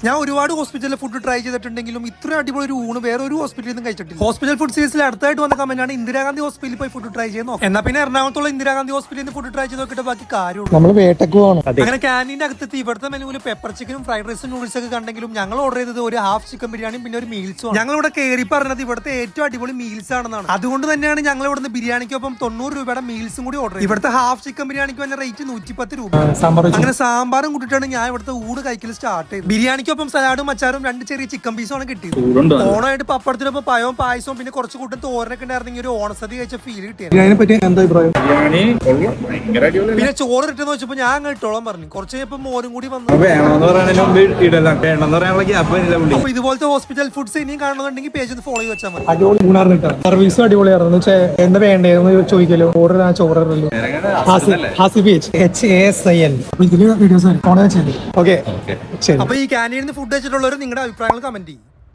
ഞാൻ ഒരുപാട് ഹോസ്പിറ്റലിൽ ഫുഡ് ട്രൈ ചെയ്തിട്ടുണ്ടെങ്കിലും ഇത്ര അടിപൊളി ഒരു ഊണ് വേറെ ഒരു ഹോസ്പിറ്റലിൽ നിന്നും കഴിച്ചിട്ടില്ല. ഹോസ്പിറ്റൽ ഫുഡ് സീരീസിൽ അടുത്തായിട്ട് വന്ന കമന്റാണ് ഇന്ദിരാഗാന്ധി ഹോസ്പിറ്റലിൽ പോയി ഫുഡ് ട്രൈ ചെയ്യുന്നു. എന്നാൽ പിന്നെ എറണാകുളത്തുള്ള ഇന്ദിരാഗാന്ധി ഹോസ്പിറ്റലിൽ നിന്ന് ഫുഡ് ട്രൈ ചെയ്ത് നോക്കിയിട്ട് ബാക്കി കാര്യമുള്ളൂ. നമ്മൾ വേട്ടക്ക് പോകണം. അങ്ങനെ ക്യാൻറ്റീൻ്റെ അകത്തെത്തി ഇവിടുത്തെ മെനുവിൽ പെപ്പർ ചിക്കനും ഫ്രൈഡ് റൈസും നൂഡിൽസ് ഒക്കെ കണ്ടെങ്കിലും ഞങ്ങൾ ഓർഡർ ചെയ്തത് ഒരു ഹാഫ് ചിക്കൻ ബിരിയാണിയും പിന്നെ ഒരു മീൽസും. ഞങ്ങൾ ഇവിടെ കയറി പറഞ്ഞത് ഇവിടുത്തെ ഏറ്റവും അടിപൊളി മീൽസ് ആണെന്നാണ്. അതുകൊണ്ട് തന്നെയാണ് ഞങ്ങൾ ഇവിടുന്ന് ബിരിയാണിക്കൊപ്പം 90 രൂപയുടെ മീൽസും കൂടി ഓർഡർ ചെയ്തത്. ഇവിടുത്തെ ഹാഫ് ചിക്കൻ ബിരിയാണിക്ക് വന്ന റേറ്റ് 110 രൂപ. അങ്ങനെ സാമ്പാറും കൂട്ടിയിട്ടാണ് ഞാൻ ഇവിടുത്തെ ഊട് കഴിക്കൽ സ്റ്റാർട്ട് ചെയ്തത്. ബിരിയാണിക്കൊപ്പം സലാഡും അച്ചാറും 2 ചെറിയ ചിക്കൻ പീസുമാണ് കിട്ടിയത്. ഓണമായിട്ട് പപ്പടത്തിനൊപ്പം പഴവും പായസവും പിന്നെ കുറച്ച് കൂട്ടം തോരനൊക്കെ ഉണ്ടായിരുന്നെങ്കിൽ ഒരു ഓണസദ്യ കഴിച്ച ഫീൽ കിട്ടിയത്. പിന്നെ ചോറ് കിട്ടുന്ന വെച്ചപ്പോ ഞാൻ അങ്ങ് ഇട്ടോളം പറഞ്ഞു. കുറച്ച് കഴിഞ്ഞപ്പോ മോരും കൂടി വന്നു. അപ്പൊ ഇതുപോലത്തെ ഹോസ്പിറ്റൽ ഫുഡ്സ് ഇനിയും കാണുന്നുണ്ടെങ്കിൽ പേജ് ഒന്ന് ഫോളോ ചെയ്ത് വെച്ചാൽ മതി. അടിപൊളി സർവീസും അടിപൊളിയായിരുന്നു. എന്താ വേണ്ടതെന്ന് ചോദിക്കലോ ഓർഡർ ചോറല്ലോ. ഇതില് വീഡിയോസ് ഓക്കെ ശരി. അപ്പൊ ഈ ക്യാൻറ്റീനിൽ ഫുഡ് വെച്ചിട്ടുള്ളവർ നിങ്ങളുടെ അഭിപ്രായങ്ങൾ കമന്റ് ചെയ്യും.